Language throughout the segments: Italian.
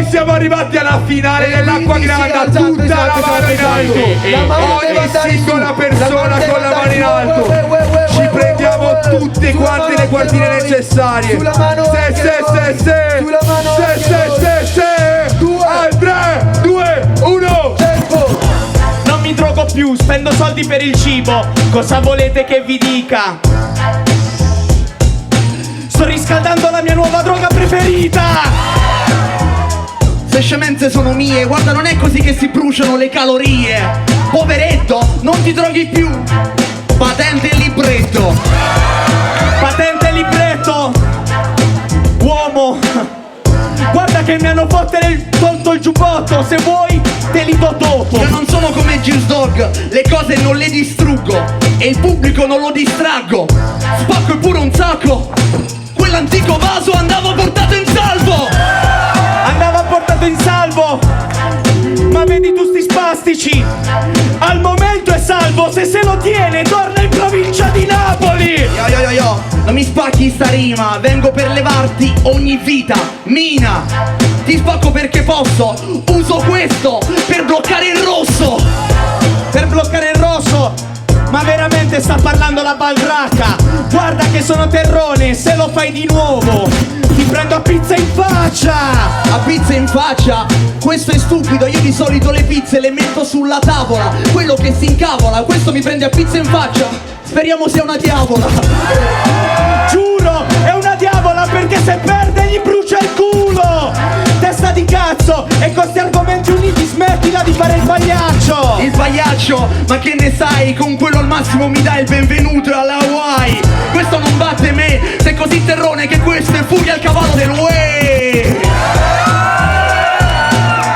siamo arrivati alla finale dell'Acqua Granda. Tutta la mano in alto. Ogni singola persona con la mano in alto. Ci prendiamo tutte quante le guardine necessarie. Sulla mano. Sulla mano. Al 3, 2, 1. Tempo. Non mi drogo più, spendo soldi per il cibo. Cosa volete che vi dica? Sto riscaldando la mia nuova droga preferita. Se scemenze sono mie, guarda non è così che si bruciano le calorie. Poveretto, non ti droghi più. Patente e libretto. Patente e libretto. Uomo, guarda che mi hanno tolto il giubbotto. Se vuoi te li do dopo. Io non sono come Gilles Dog, le cose non le distruggo e il pubblico non lo distraggo. Spacco e pure un sacco. Quell'antico vaso andava portato in salvo. Andava portato in salvo. Ma vedi tu sti spastici. Al momento è salvo. Se lo tiene torna in provincia di Napoli. Yo, non mi spacchi sta rima. Vengo per levarti ogni vita. Mina, ti spacco perché posso. Uso questo per bloccare il rosso. Per bloccare il rosso. Ma veramente sta parlando la baldracca. Guarda che sono terrone. Se lo fai di nuovo ti prendo a pizza in faccia. A pizza in faccia? Questo è stupido. Io di solito le pizze le metto sulla tavola. Quello che si incavola, questo mi prende a pizza in faccia. Speriamo sia una diavola. Giuro, è una diavola perché se perde gli brucia il culo. Testa di cazzo. E con sti argomenti uniti smettila di fare il pagliaccio. Il pagliaccio, ma che ne sai? Con quello al massimo mi dai il benvenuto alla Hawaii. Questo non batte me. Sei così terrone che questo è furia al cavallo del way.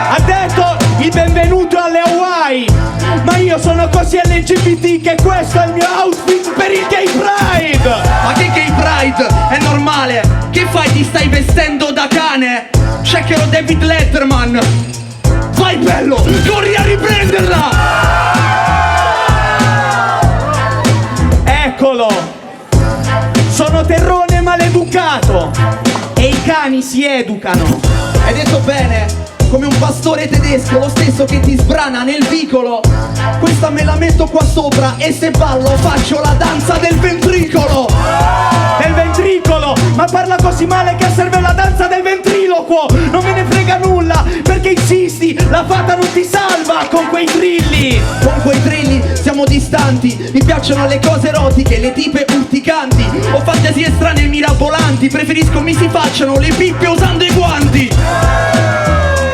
Ha detto il benvenuto alle Hawaii. Ma io sono così LGBT che questo è il mio outfit per il Gay Pride. Ma che Gay Pride? È normale. Che fai? Ti stai vestendo da cane? Checcherò David Letterman. Vai bello, corri a riprenderla. Eccolo. Sono terrone maleducato. E i cani si educano. Hai detto bene. Come un pastore tedesco, lo stesso che ti sbrana nel vicolo. Questa me la metto qua sopra e se ballo faccio la danza del ventricolo. Del ventricolo? Ma parla così male che serve la danza del ventriloquo. Non me ne frega nulla perché insisti. La fata non ti salva con quei trilli. Con quei trilli siamo distanti. Mi piacciono le cose erotiche, le tipe urticanti. Ho fantasie strane e mirabolanti. Preferisco mi si facciano le pippe usando i guanti.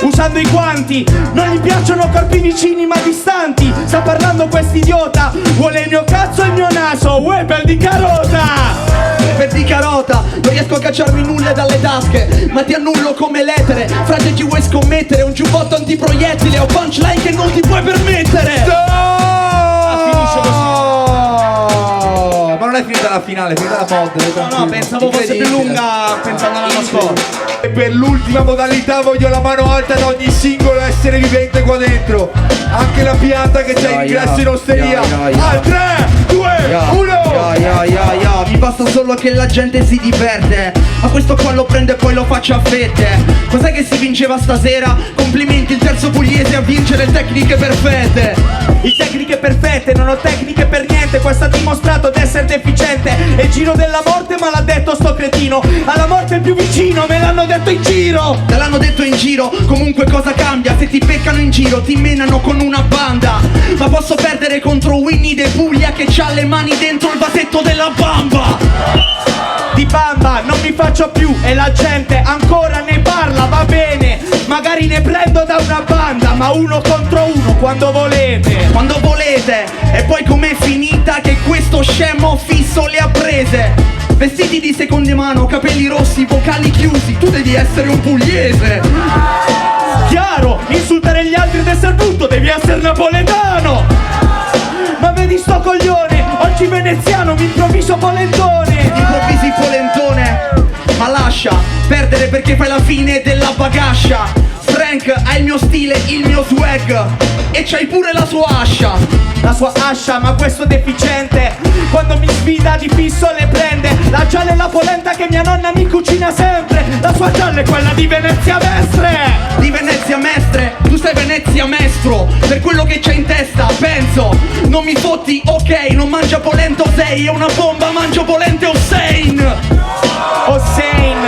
Usando i guanti. Non gli piacciono corpi vicini ma distanti. Sta parlando quest'idiota. Vuole il mio cazzo e il mio naso. Uè, per di carota. Per di carota. Non riesco a cacciarmi nulla dalle tasche, ma ti annullo come l'etere. Frate, ci vuoi scommettere? Un giubbotto antiproiettile. Ho punchline che non ti puoi permettere. Finisce così. Ma non è finita la finale, è finita la mod. No, pensavo fosse più lunga pensando all'anno scorso. E per l'ultima modalità voglio la mano alta da ogni singolo essere vivente qua dentro. Anche la pianta che c'è ingresso in osteria. Al 3, 2, 1. Mi basta solo che la gente si diverte. Ma questo qua lo prendo e poi lo faccio a fette. Cos'è che si vinceva stasera? Complimenti, il terzo pugliese a vincere le tecniche perfette. Il tecniche perfette, non ho tecniche per niente. Questo ha dimostrato di essere deficiente. È il giro della morte ma l'ha detto sto cretino. Alla morte il più vicino, me l'hanno detto in giro. Te l'hanno detto in giro, comunque cosa cambia? Se ti beccano in giro ti menano con una banda. Ma posso perdere contro Winnie De Puglia che c'ha le mani dentro il vasetto della bamba. Di bamba non mi faccio più e la gente ancora ne parla, va bene. Magari ne prendo da una banda, ma uno contro uno quando volete. Quando volete. E poi com'è finita che questo scemo fisso le ha prese? Vestiti di seconde mano, capelli rossi, vocali chiusi. Tu devi essere un pugliese. Chiaro, insultare gli altri ed essere brutto, devi essere napoletano. Ma vedi sto coglione, oggi veneziano, mi improvviso polentone. Improvvisi polentone. Ma lascia perdere perché fai la fine della bagascia. Frank ha il mio stile, il mio swag. E c'hai pure la sua ascia. La sua ascia, ma questo deficiente quando mi sfida di fisso le prende. La gialla e la polenta che mia nonna mi cucina sempre. La sua gialla è quella di Venezia Mestre. Di Non mi fotti, ok, non mangia polenta Osei, è una bomba, mangio polente Hossein. Hossein,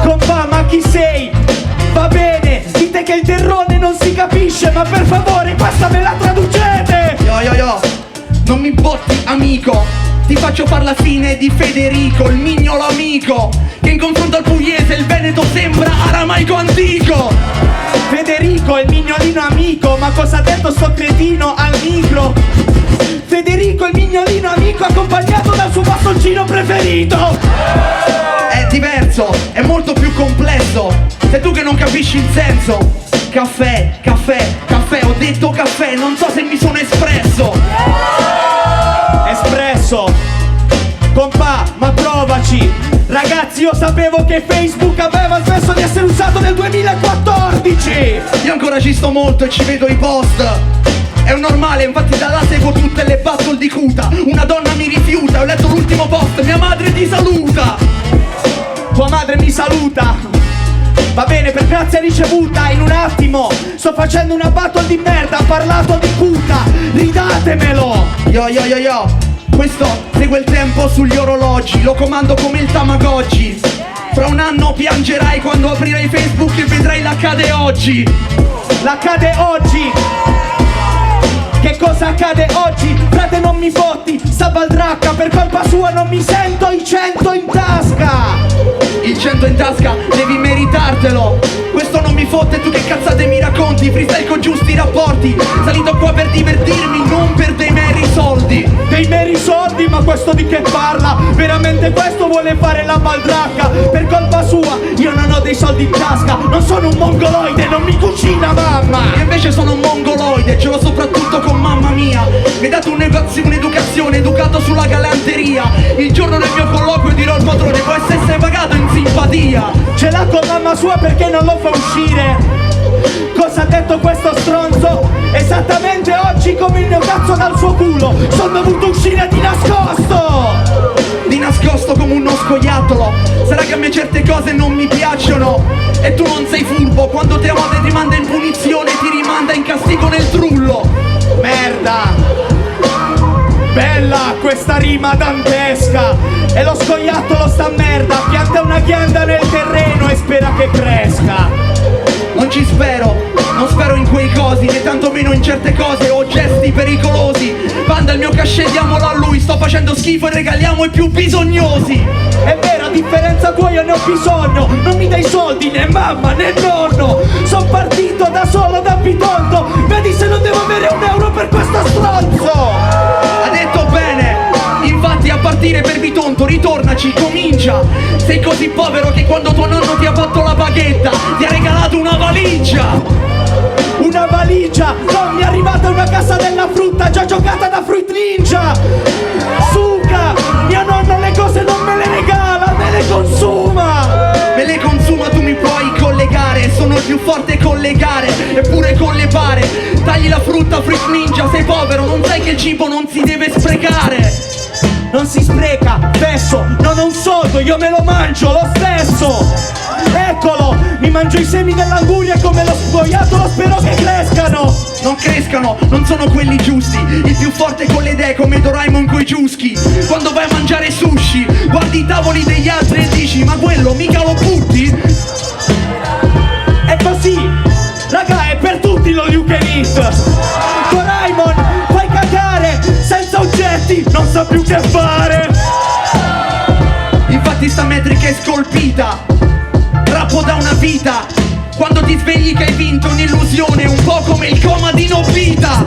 compà, ma chi sei? Va bene, dite che il terrone non si capisce, ma per favore questa me la traducete. Yo, non mi botti amico, ti faccio far la fine di Federico, il mignolo amico, che in confronto al pugliese il Veneto sembra aramaico antico. Federico è il mignolino amico, ma cosa ha detto sto cretino al micro? Federico è il mignolino amico accompagnato dal suo bastoncino preferito. È diverso, è molto più complesso, sei tu che non capisci il senso. Caffè, ho detto caffè, non so se mi sono espresso. Espresso, compà, ma provaci. Ragazzi, io sapevo che Facebook aveva smesso di essere usato nel 2014. Io ancora ci sto molto e ci vedo i post. È un normale, infatti da là seguo tutte le battle di Cuta. Una donna mi rifiuta, ho letto l'ultimo post, mia madre ti saluta. Tua madre mi saluta. Va bene, per grazia ricevuta, in un attimo sto facendo una battle di merda, ha parlato di Cuta, ridatemelo. Yo, questo segue il tempo sugli orologi, lo comando come il Tamagotchi. Fra un anno piangerai quando aprirai Facebook e vedrai l'accade oggi. L'accade oggi. Che cosa accade oggi? Frate, non mi fotti, sta baldracca, per colpa sua non mi sento i 100 in tasca. Il 100 in tasca, devi meritartelo. Questo non mi fotte, tu che cazzate mi racconti. Freestyle con giusti rapporti, salito qua per divertirmi, non per dei meri soldi. Dei meri soldi? Ma questo di che parla? Veramente questo vuole fare la baldracca? Per colpa sua io non ho dei soldi in tasca. Non sono un mongoloide, non mi cucina mamma. Io invece sono un mongoloide, ce l'ho soprattutto con mamma mia. Mi ha dato un'educazione, educato sulla galanteria. Il giorno del mio colloquio dirò al padrone, può essere pagato in simpatia. Ce l'ha con mamma sua perché non lo fa uscire. Cosa ha detto questo stronzo? Esattamente oggi come il mio cazzo dal suo culo. Sono dovuto uscire di nascosto. Di nascosto come uno scoiattolo. Sarà che a me certe cose non mi piacciono. E tu non sei furbo, quando te amate ti manda in punizione, ti rimanda in castigo nel trullo. Merda. Bella questa rima dantesca. E lo scoiattolo sta merda, pianta una ghianda nel terreno e spera che cresca. Non ci spero, non spero in quei cosi, né tantomeno in certe cose, ho gesti pericolosi. Panda il mio cachet, diamolo a lui, sto facendo schifo e regaliamo ai più bisognosi. È vero, a differenza tua io ne ho bisogno. Non mi dai soldi né mamma né nonno. Sono partito da solo da Bitonto. Vedi se non devo avere un euro per questo stronzo. Ha detto bene. Infatti a partire per Bitonto, ritornaci, comincia. Sei così povero che quando tuo nonno ti ha fatto la baghetta ti ha regalato una valigia. Una valigia? Non mi è arrivata una cassa della frutta già giocata da Fruit Ninja. Suca, mio nonno le cose non me le regala, me le consuma. Me le consuma, tu mi puoi collegare. Sono il più forte con le gare, eppure con le pare. Tagli la frutta, Fruit Ninja, sei povero, non sai che il cibo non si deve sprecare. Non si spreca, adesso non ho un soldo, io me lo mangio lo stesso. Eccolo, mi mangio i semi dell'anguria come lo scoiattolo, spero che crescano. Non crescano, non sono quelli giusti. Il più forte con le idee come Doraemon coi giuschi. Quando vai a mangiare sushi, guardi i tavoli degli altri e dici, ma quello mica lo butti? È così, raga, è per tutti lo you can eat. Doraemon, fai cagare, senza oggetti, non so più che fare. Infatti sta metrica è scolpita, rappo da una vita. Quando ti svegli che hai vinto un'illusione, un po' come il coma di Nobita.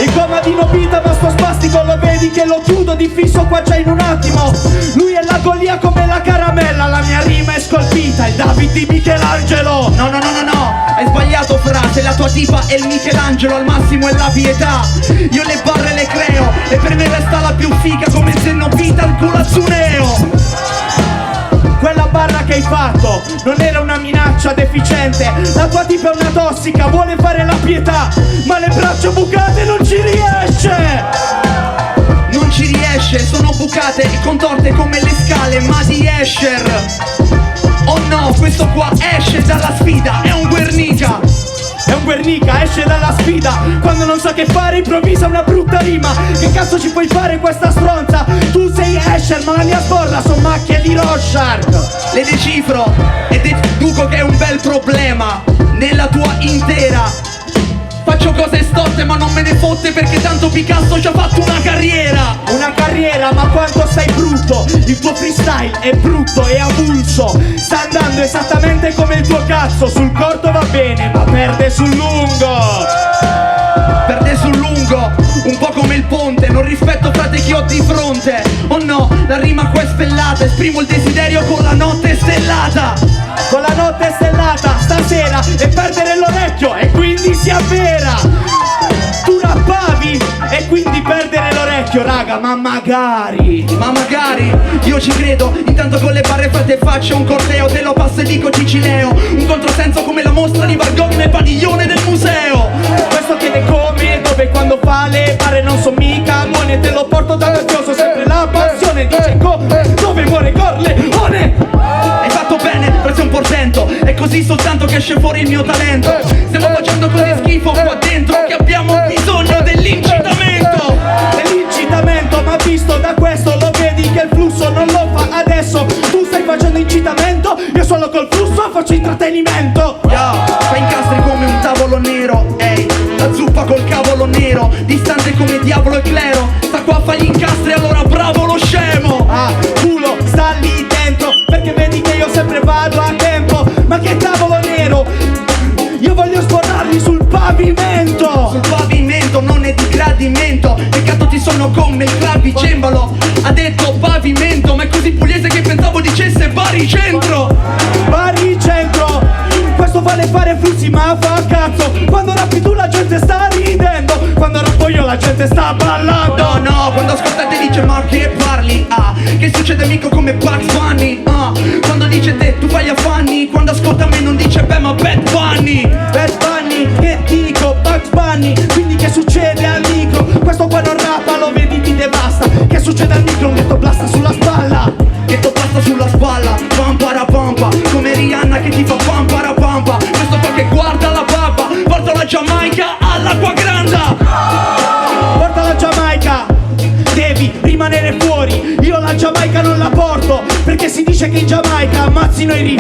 Il coma di Nobita, ma sto spastico lo vedi che lo chiudo di fisso qua già in un attimo. Lui è la Golia come la caramella, la mia rima è scolpita, il David di Michelangelo. No, hai sbagliato frase, la tua tipa è il Michelangelo, al massimo è la pietà. Io le barre le creo e per me resta la più figa come se Nobita il culo azzurreo. Quella barra che hai fatto non era una minaccia deficiente. La tua tipa è una tossica, vuole fare la pietà, ma le braccia bucate non ci riesce. Non ci riesce, sono bucate e contorte come le scale, ma di Escher. Oh no, questo qua esce dalla sfida, è un Guernica. È un Guernica. fornica, esce dalla sfida. Quando non sa che fare improvvisa una brutta rima. Che cazzo ci puoi fare questa stronza? Tu sei Escher ma la mia sborra son macchie di Rorschach. Le decifro e deduco che è un bel problema nella tua intera. Faccio cose storte ma non me ne fotte perché tanto Picasso ci ha fatto una carriera. Una carriera, ma quanto sei brutto. Il tuo freestyle è brutto e avulso. Sta andando esattamente come il tuo cazzo. Sul corto va bene ma perde sul lungo. Perde sul lungo, un po' come il ponte. Non rispetto frate chi ho di fronte. Oh no, la rima qua è spellata. Esprimo il desiderio con la notte stellata. Con la notte stellata stasera e perdere l'orecchio e quindi si avvera. Tu rappavi e quindi perdere l'orecchio, raga, ma magari. Ma magari, io ci credo. Intanto con le barre frate faccio un corteo. Te lo passo e dico Cicileo. Un controsenso come la mostra di Van Gogh nel padiglione del museo. Questo chiede come, dove, quando fa le pare non son mica buone. Te lo porto da grazioso, sempre la passione. Dice dove muore Corleone. Hai fatto bene, però sei un portento. È così soltanto che esce fuori il mio talento. Stiamo facendo così schifo qua dentro che abbiamo bisogno dell'incitamento. Dell'incitamento, ma visto da questo lo vedi che il flusso non lo fa adesso. Tu stai facendo incitamento, io solo col flusso faccio intrattenimento. Fa incastri come un tavolo nero. Ehi, la zuppa col cavolo nero. Distante come diavolo e clero. Sta qua a fa gli incastri, allora bravo lo scemo. Ah, culo, sta lì dentro, perché vedi che io sempre vado a tempo. Ma che tavolo nero, io voglio sborrarli sul pavimento. Sul pavimento non è di gradimento. Peccato ti sono come il clavicembalo. Ha detto pavimento, ma è così pugliese che pensavo dicesse baricentro. Baricentro, questo vale fare flussi ma fa cazzo. Quando rappi tu la gente sta ridendo, quando rappo io la gente sta ballando. No, no, quando ascolta te dice ma che parli? Ah, che succede amico come Bugs Bunny? Ah, quando dice te tu fai affanni. Quando ascolta me non dice beh ma Bad Bunny. Bad Bunny, che dico? Bugs Bunny, quindi che succede al micro? Questo qua non rappa, lo vedi ti devasta. Che succede al micro? Un ghetto blasta sulla spalla. Ghetto blasta sulla spalla, pam para pampa. Come Rihanna che ti fa pam para pampa. Questo qua che guarda la pappa. Porta la Giamaica all'acqua granda. Porta la Giamaica, devi rimanere fuori. Io la Giamaica non la porto, perché si dice che in Giamaica ammazzino i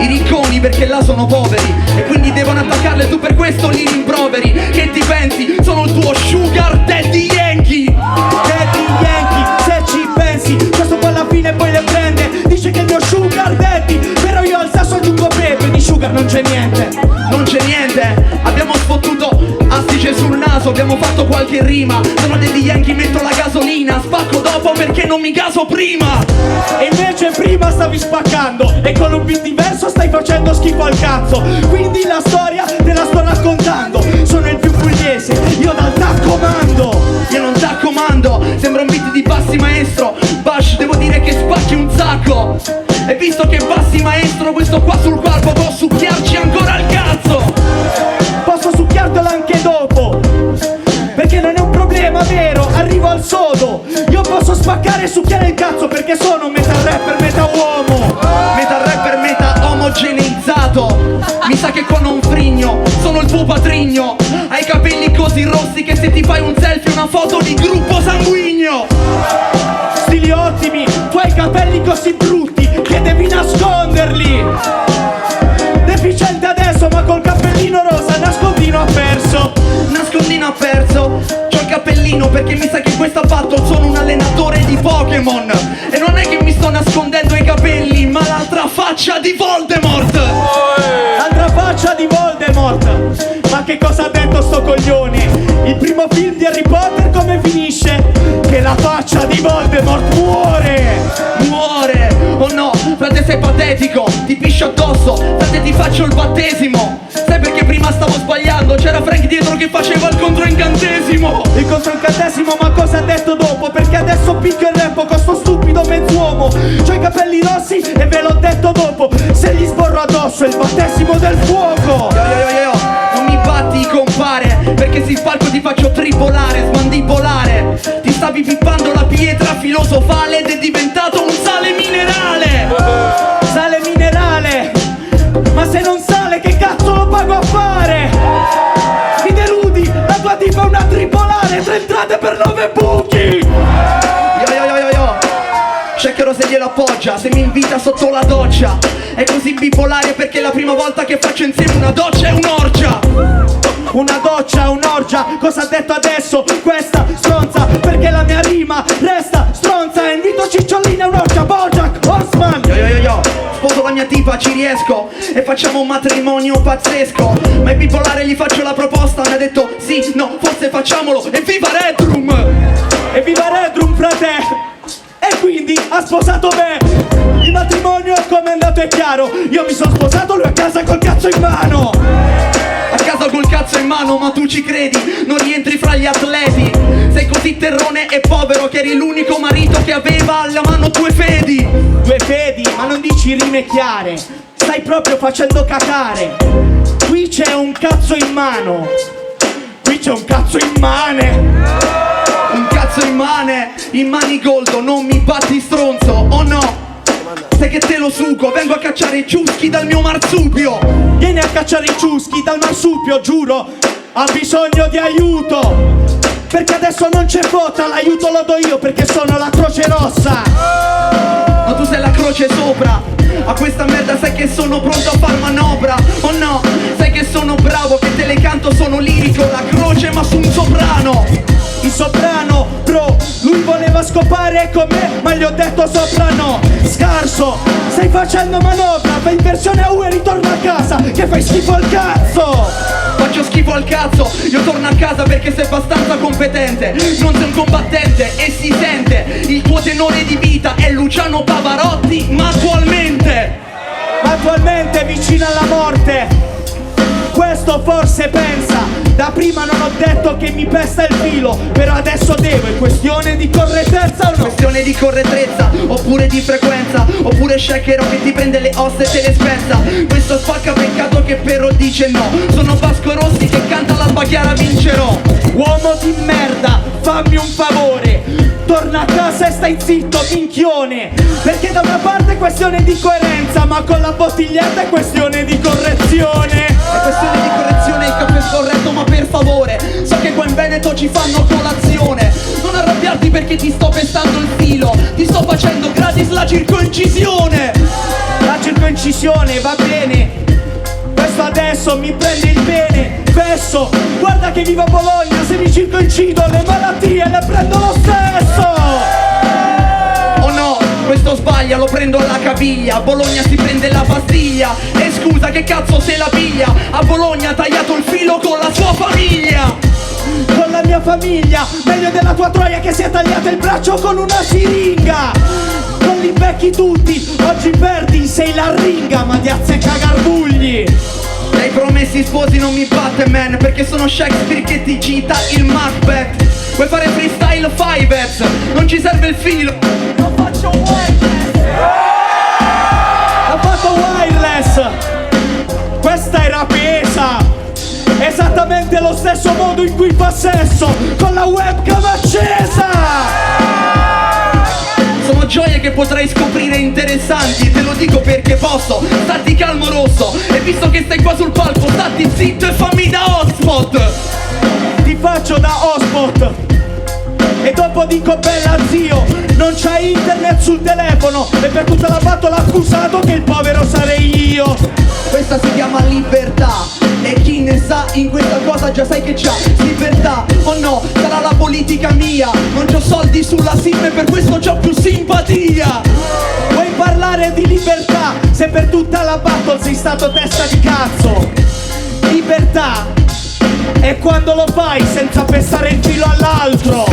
ricconi perché là sono poveri e quindi devono attaccarle, tu per questo li rimproveri. Che ti pensi? Sono il tuo sugar daddy Yankee. Daddy Yankee, se ci pensi, questo qua alla fine poi le prende. Dice che è il mio sugar daddy, però io al sasso aggiungo pepe. Di sugar non c'è niente. Non c'è niente, abbiamo sfottuto astice sul naso, abbiamo fatto qualche rima. Sono degli Yankee, metto la gasolina, spacco dopo perché non mi gaso prima. E invece prima stavi spaccando e con un beat diverso stai facendo schifo al cazzo. Quindi la storia te la sto raccontando. Sono il più pugliese, io dal taccomando. Io non taccomando, sembra un beat di Bassi Maestro. Bash, devo dire che spacchi un sacco. E visto che Bassi Maestro, questo qua sul corpo può succhiarci ancora il cazzo. Posso succhiartelo anche dopo, perché non è un problema vero, arrivo al sodo. Io posso spaccare e succhiare il cazzo, perché sono meta rapper, meta uomo. Meta rapper, meta omogeneizzato. Mi sa che qua non frigno, sono il tuo patrigno. Hai i capelli così rossi che se ti fai un selfie una foto di gruppo sanguigno. Stili ottimi, tu hai i capelli così brutti che devi nasconderli. Deficiente adesso ma col cappellino rosa nascondino ha perso. Nascondino ha perso. C'ho il cappellino perché mi sa che in questa battle sono un allenatore di Pokémon. E non è che mi sto nascondendo i capelli, ma l'altra faccia di Voldemort. L'altra faccia di Voldemort. Ma che cosa ha detto sto coglione? Il primo film di Harry Potter come finisce? Che la faccia di Voldemort muore. Muore. Oh no, frate sei patetico. Ti piscio addosso, frate ti faccio il battesimo. Sai perché prima stavo sbagliando? C'era Frank dietro che faceva il controincantesimo. Il controincantesimo, ma cosa ha detto dopo? Perché adesso picchio il rempo con sto stupido mezz'uomo. C'ho i capelli rossi e ve l'ho detto dopo. Se gli sborro addosso è il battesimo del fuoco. Yo. Non mi batti compare, perché sul palco ti faccio tribolare, smandibolare. Ti stavi pippando la pietra filosofale ed è diventato un sale minerale. Sale minerale, ma se non sale che cazzo lo pago a fare? strade per 9 buchi. Yo. Cercherò se glielo appoggia, se mi invita sotto la doccia. È così bipolare perché è la prima volta che faccio insieme una doccia e un'orgia. Una doccia, un'orgia, cosa ha detto adesso questa stronza? Perché la mia rima resta stronza. Invito Cicciolina a un'orgia, Bojack Horseman. Yo, sposo la mia tipa, ci riesco e facciamo un matrimonio pazzesco. Ma è bipolare, gli faccio la proposta, mi ha detto sì, no, forse facciamolo. Evviva Redrum! Evviva Redrum, frate! E quindi ha sposato me. Il matrimonio come è andato è chiaro. Io mi sono sposato, lui a casa col cazzo in mano. A casa col cazzo in mano, ma tu ci credi? Non rientri fra gli atleti. Sei così terrone e povero che eri l'unico marito che aveva alla mano 2 fedi. 2 fedi, ma non dici rime chiare. Stai proprio facendo cacare. Qui c'è un cazzo in mano. Qui c'è un cazzo in mane. Un cazzo in mani goldo, non mi batti stronzo, oh no. Sai che te lo sugo, vengo a cacciare i ciuschi dal mio marsupio. Vieni a cacciare i ciuschi dal marsupio, giuro. Ha bisogno di aiuto. Perché adesso non c'è fotta, l'aiuto lo do io perché sono la Croce Rossa. Ma tu sei la croce sopra. A questa merda sai che sono pronto a far manovra. Oh no, sai che sono bravo, che te le canto, sono lirico. La croce ma su un soprano. Il soprano, bro, lui voleva scopare con me, ma gli ho detto soprano. Scarso, stai facendo manovra, vai in versione AU e ritorna a casa, che fai schifo al cazzo. Faccio schifo al cazzo, io torno a casa perché sei abbastanza competente. Non sei un combattente e si sente. Il tuo tenore di vita è Luciano Pavarotti, ma attualmente vicino alla morte. Questo forse pensa, da prima non ho detto che mi pesta il filo, però adesso devo, è questione di correttezza o no? Questione di correttezza, oppure di frequenza, oppure Shakero che ti prende le ossa e te le spezza. Questo spacca, peccato che però dice no. Sono Vasco Rossi che canta l'Alba Chiara vincerò. Uomo di merda, fammi un favore, torna a casa e stai zitto, minchione. Perché da una parte è questione di coerenza, ma con la bottiglietta è questione di correzione. È questione di correzione, il caffè è scorretto, ma per favore, so che qua in Veneto ci fanno colazione. Non arrabbiarti perché ti sto pestando il filo, ti sto facendo gratis la circoncisione. La circoncisione va bene, questo adesso mi prende il bene. Fesso, guarda che vivo a Bologna, se mi circoncido le malattie le prendo lo stesso. Oh no, questo sbaglia, lo prendo alla caviglia. A Bologna si prende la pastiglia. E scusa, che cazzo se la piglia? A Bologna ha tagliato il filo con la sua famiglia. Con la mia famiglia, meglio della tua troia che si è tagliata il braccio con una siringa. Non li becchi tutti, oggi perdi, sei la ringa, ma di azzecca garbugli. Dai promessi sposi non mi batte, man, perché sono Shakespeare che ti cita il Macbeth. Vuoi fare freestyle Fivers? Non ci serve il filo. Non faccio wireless. Ho fatto wireless. Questa era pesa. Esattamente lo stesso modo in cui fa sesso, con la webcam accesa. Sono gioie che potrai scoprire interessanti, te lo dico perché posso. Stati calmo rosso, e visto che stai qua sul palco, stati zitto e fammi da hotspot. Ti faccio da hotspot e dopo dico bella zio, non c'hai internet sul telefono e per tutta la battola accusato che il povero sarei io. Questa si chiama libertà e chi ne sa in questa cosa già sai che c'ha libertà. Oh no, sarà la politica mia, non c'ho soldi sulla SIM e per questo c'ho più simpatia. Vuoi parlare di libertà se per tutta la battle sei stato testa di cazzo? Libertà è quando lo fai senza pestare il filo all'altro.